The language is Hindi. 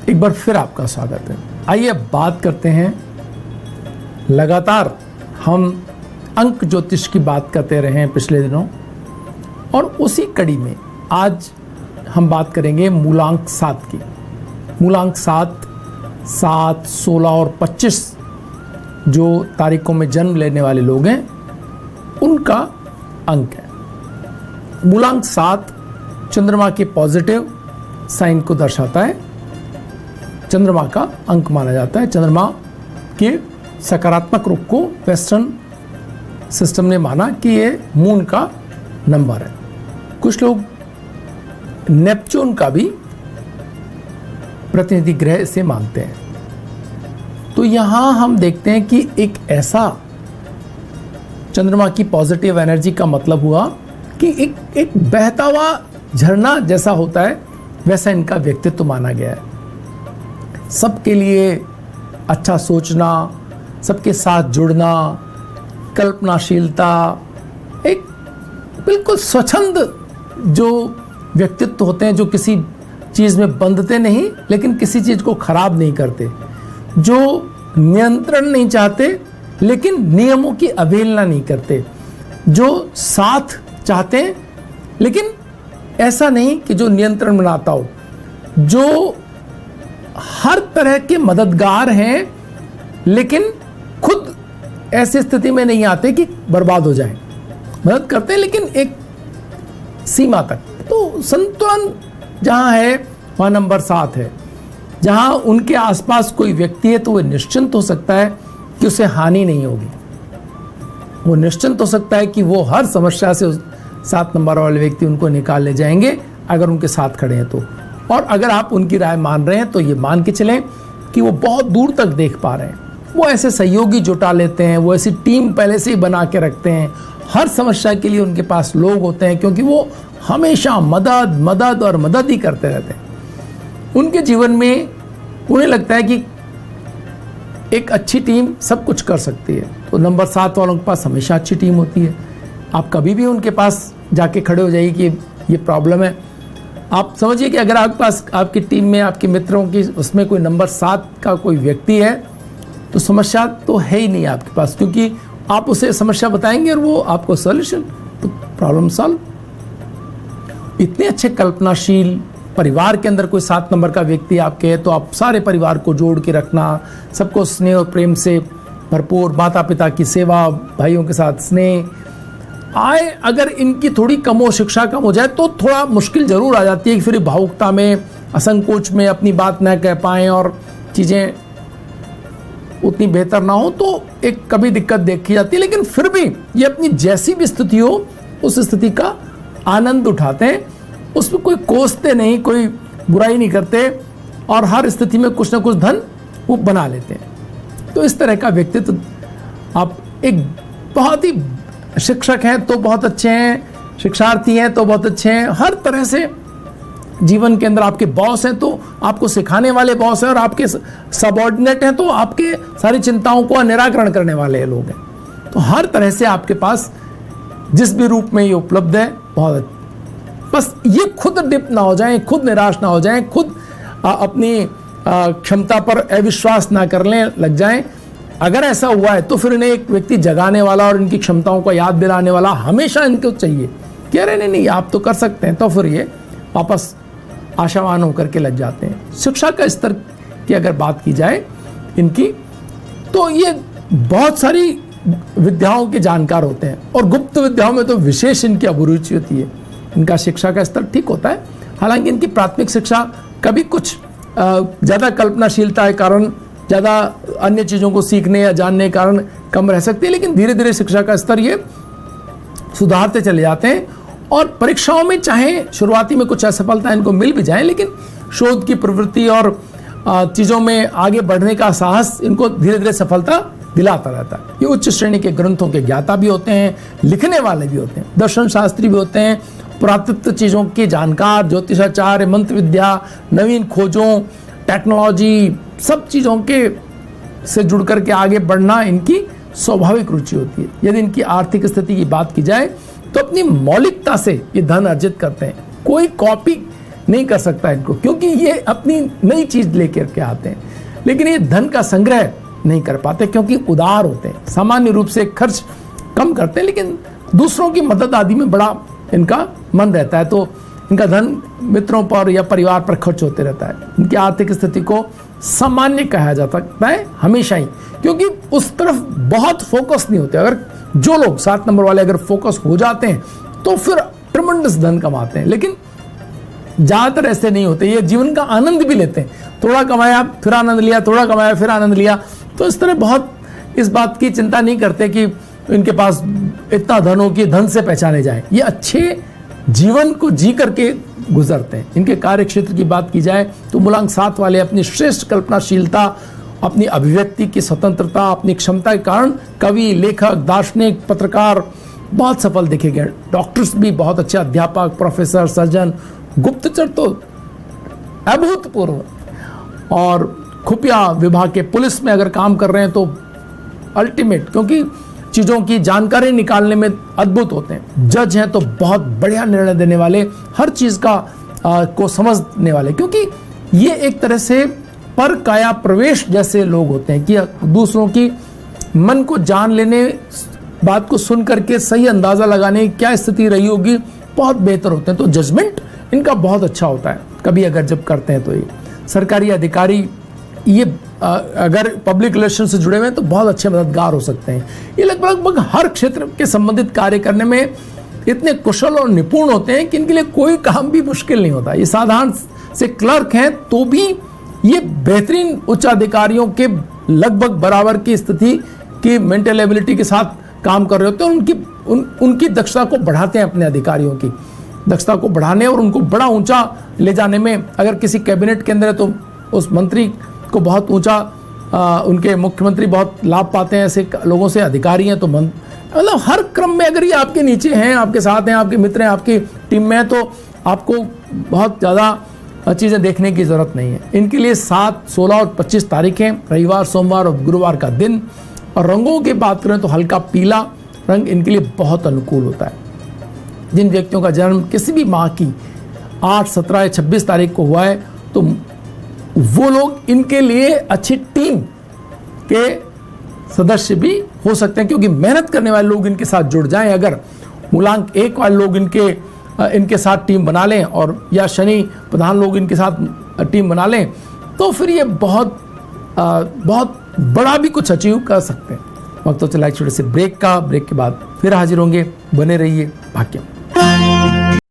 एक बार फिर आपका स्वागत है। आइए अब बात करते हैं, लगातार हम अंक ज्योतिष की बात करते रहे हैं पिछले दिनों, और उसी कड़ी में आज हम बात करेंगे मूलांक 7 की। मूलांक 7, 16 और 25 जो तारीखों में जन्म लेने वाले लोग हैं उनका अंक है। मूलांक 7 चंद्रमा के पॉजिटिव साइन को दर्शाता है, चंद्रमा का अंक माना जाता है। चंद्रमा के सकारात्मक रूप को वेस्टर्न सिस्टम ने माना कि ये मून का नंबर है। कुछ लोग नेपच्यून का भी प्रतिनिधि ग्रह से मानते हैं। तो यहां हम देखते हैं कि एक ऐसा चंद्रमा की पॉजिटिव एनर्जी का मतलब हुआ कि एक बहता हुआ झरना जैसा होता है, वैसा इनका व्यक्तित्व माना गया है। सबके लिए अच्छा सोचना, सबके साथ जुड़ना, कल्पनाशीलता, एक बिल्कुल स्वच्छंद जो व्यक्तित्व होते हैं, जो किसी चीज़ में बंधते नहीं लेकिन किसी चीज़ को खराब नहीं करते, जो नियंत्रण नहीं चाहते लेकिन नियमों की अवहेलना नहीं करते, जो साथ चाहते हैं लेकिन ऐसा नहीं कि जो नियंत्रण बनाता हो, जो हर तरह के मददगार हैं लेकिन खुद ऐसी स्थिति में नहीं आते कि बर्बाद हो जाएं। मदद करते हैं लेकिन एक सीमा तक। तो संतुलन जहां है वहां नंबर 7 है। जहां उनके आसपास कोई व्यक्ति है तो वह निश्चिंत हो सकता है कि उसे हानि नहीं होगी। वो निश्चिंत हो सकता है कि वो हर समस्या से 7 नंबर वाले व्यक्ति उनको निकाल ले जाएंगे अगर उनके साथ खड़े हैं तो। और अगर आप उनकी राय मान रहे हैं तो ये मान के चलें कि वो बहुत दूर तक देख पा रहे हैं। वो ऐसे सहयोगी जुटा लेते हैं, वो ऐसी टीम पहले से ही बना के रखते हैं। हर समस्या के लिए उनके पास लोग होते हैं क्योंकि वो हमेशा मदद और मदद ही करते रहते हैं। उनके जीवन में उन्हें लगता है कि एक अच्छी टीम सब कुछ कर सकती है। तो नंबर 7 वालों के पास हमेशा अच्छी टीम होती है। आप कभी भी उनके पास जाके खड़े हो जाइए कि ये प्रॉब्लम है। आप समझिए कि अगर आपके पास आपकी टीम में आपके मित्रों की उसमें कोई नंबर 7 का कोई व्यक्ति है तो समस्या तो है ही नहीं आपके पास, क्योंकि आप उसे समस्या बताएंगे और वो आपको सॉल्यूशन, तो प्रॉब्लम सॉल्व। इतने अच्छे कल्पनाशील परिवार के अंदर कोई 7 नंबर का व्यक्ति आपके है तो आप सारे परिवार को जोड़ के रखना, सबको स्नेह और प्रेम से भरपूर, माता पिता की सेवा, भाइयों के साथ स्नेह आए। अगर इनकी थोड़ी कम हो, शिक्षा कम हो जाए तो थोड़ा मुश्किल जरूर आ जाती है कि फिर भावुकता में, असंकोच में अपनी बात न कह पाएं और चीज़ें उतनी बेहतर ना हो तो एक कभी दिक्कत देखी जाती है। लेकिन फिर भी ये अपनी जैसी भी स्थिति हो उस स्थिति का आनंद उठाते हैं, उसमें कोई कोसते नहीं, कोई बुराई नहीं करते और हर स्थिति में कुछ ना कुछ धन वो बना लेते हैं। तो इस तरह का व्यक्तित्व आप एक बहुत ही शिक्षक हैं तो बहुत अच्छे हैं, शिक्षार्थी हैं तो बहुत अच्छे हैं, हर तरह से जीवन के अंदर आपके बॉस हैं तो आपको सिखाने वाले बॉस हैं, और आपके सबऑर्डिनेट हैं तो आपके सारी चिंताओं को निराकरण करने वाले लोग हैं। तो हर तरह से आपके पास जिस भी रूप में ये उपलब्ध है बहुत। बस ये खुद डिप ना हो जाएं, खुद निराश ना हो जाएं, खुद अपनी क्षमता पर अविश्वास ना कर लें लग जाएं। अगर ऐसा हुआ है तो फिर इन्हें एक व्यक्ति जगाने वाला और इनकी क्षमताओं को याद दिलाने वाला हमेशा इनको चाहिए कि अरे नहीं आप तो कर सकते हैं। तो फिर ये वापस आशावान होकर के लग जाते हैं। शिक्षा का स्तर की अगर बात की जाए इनकी, तो ये बहुत सारी विद्याओं के जानकार होते हैं और गुप्त विद्याओं में तो विशेष इनकी अभिरुचि होती है। इनका शिक्षा का स्तर ठीक होता है, हालांकि इनकी प्राथमिक शिक्षा कभी कुछ ज़्यादा कल्पनाशीलता के कारण, ज़्यादा अन्य चीज़ों को सीखने या जानने के कारण कम रह सकती है, लेकिन धीरे धीरे शिक्षा का स्तर ये सुधारते चले जाते हैं। और परीक्षाओं में चाहे शुरुआती में कुछ असफलता इनको मिल भी जाए, लेकिन शोध की प्रवृत्ति और चीज़ों में आगे बढ़ने का साहस इनको धीरे धीरे सफलता दिलाता रहता है। ये उच्च श्रेणी के ग्रंथों के ज्ञाता भी होते हैं, लिखने वाले भी होते हैं, दर्शन शास्त्री भी होते हैं, पुरातत्व चीज़ों के जानकार, ज्योतिषाचार्य, मंत्र विद्या, नवीन खोजों, टेक्नोलॉजी, सब चीज़ों के से जुड़ करके आगे बढ़ना इनकी स्वाभाविक रुचि होती है। यदि इनकी आर्थिक स्थिति की बात की जाए तो अपनी मौलिकता से ये धन अर्जित करते हैं। कोई कॉपी नहीं कर सकता इनको, क्योंकि ये अपनी नई चीज लेकर के आते हैं। लेकिन ये धन का संग्रह नहीं कर पाते क्योंकि उदार होते हैं, सामान्य रूप से खर्च कम करते हैं, लेकिन दूसरों की मदद आदि में बड़ा इनका मन रहता है। तो इनका धन मित्रों पर या परिवार पर खर्च होते रहता है। इनकी आर्थिक स्थिति को सामान्य कहा जा सकता है हमेशा ही, क्योंकि उस तरफ बहुत फोकस नहीं होते। अगर जो लोग 7 नंबर वाले अगर फोकस हो जाते हैं तो फिर ट्रमेंडस धन कमाते हैं, लेकिन ज्यादातर ऐसे नहीं होते। ये जीवन का आनंद भी लेते हैं, थोड़ा कमाया फिर आनंद लिया, थोड़ा कमाया फिर आनंद लिया। तो इस तरह बहुत इस बात की चिंता नहीं करते कि इनके पास इतना धन हो कि धन से पहचाने जाए। ये अच्छे जीवन को जी करके गुजरते हैं। इनके कार्य क्षेत्र की बात की जाए तो मूलांक 7 वाले अपनी श्रेष्ठ कल्पनाशीलता, अपनी अभिव्यक्ति की स्वतंत्रता, अपनी क्षमता के कारण कवि, लेखक, दार्शनिक, पत्रकार बहुत सफल देखे गए। डॉक्टर्स भी बहुत अच्छे, अध्यापक, प्रोफेसर, सर्जन, गुप्तचर तो अभूतपूर्व, और खुफिया विभाग के पुलिस में अगर काम कर रहे हैं तो अल्टीमेट, क्योंकि चीज़ों की जानकारी निकालने में अद्भुत होते हैं। जज हैं तो बहुत बढ़िया निर्णय देने वाले, हर चीज़ का को समझने वाले, क्योंकि ये एक तरह से पर काया प्रवेश जैसे लोग होते हैं कि दूसरों की मन को जान लेने, बात को सुन करके सही अंदाज़ा लगाने की क्या स्थिति रही होगी, बहुत बेहतर होते हैं। तो जजमेंट इनका बहुत अच्छा होता है कभी अगर जब करते हैं तो। ये सरकारी अधिकारी ये अगर पब्लिक रिलेशन से जुड़े हुए हैं तो बहुत अच्छे मददगार हो सकते हैं। ये लगभग हर क्षेत्र के संबंधित कार्य करने में इतने कुशल और निपुण होते हैं कि इनके लिए कोई काम भी मुश्किल नहीं होता। ये साधारण से क्लर्क हैं तो भी ये बेहतरीन उच्च अधिकारियों के लगभग बराबर की स्थिति की मेंटल एबिलिटी के साथ काम कर रहे होते हैं। उनकी दक्षता को बढ़ाते हैं, अपने अधिकारियों की दक्षता को बढ़ाने और उनको बड़ा ऊंचा ले जाने में। अगर किसी कैबिनेट के अंदर है तो उस मंत्री को बहुत ऊंचा, उनके मुख्यमंत्री बहुत लाभ पाते हैं ऐसे लोगों से। अधिकारी हैं तो मतलब हर क्रम में अगर ये आपके नीचे हैं, आपके साथ हैं, आपके मित्र हैं, आपकी टीम में हैं, तो आपको बहुत ज़्यादा चीज़ें देखने की ज़रूरत नहीं है। इनके लिए 7, 16 और 25 तारीखें, रविवार, सोमवार और गुरुवार का दिन। और रंगों की बात करें तो हल्का पीला रंग इनके लिए बहुत अनुकूल होता है। जिन व्यक्तियों का जन्म किसी भी माह की 8, 17 या 26 तारीख को हुआ है तो वो लोग इनके लिए अच्छी टीम के सदस्य भी हो सकते हैं, क्योंकि मेहनत करने वाले लोग इनके साथ जुड़ जाएं। अगर मूलांक 1 वाले लोग इनके साथ टीम बना लें और या शनि प्रधान लोग इनके साथ टीम बना लें तो फिर ये बहुत बड़ा भी कुछ अचीव कर सकते हैं। वक्त तो चला एक छोटे से ब्रेक का। ब्रेक के बाद फिर हाजिर होंगे, बने रहिए। भाग्यम।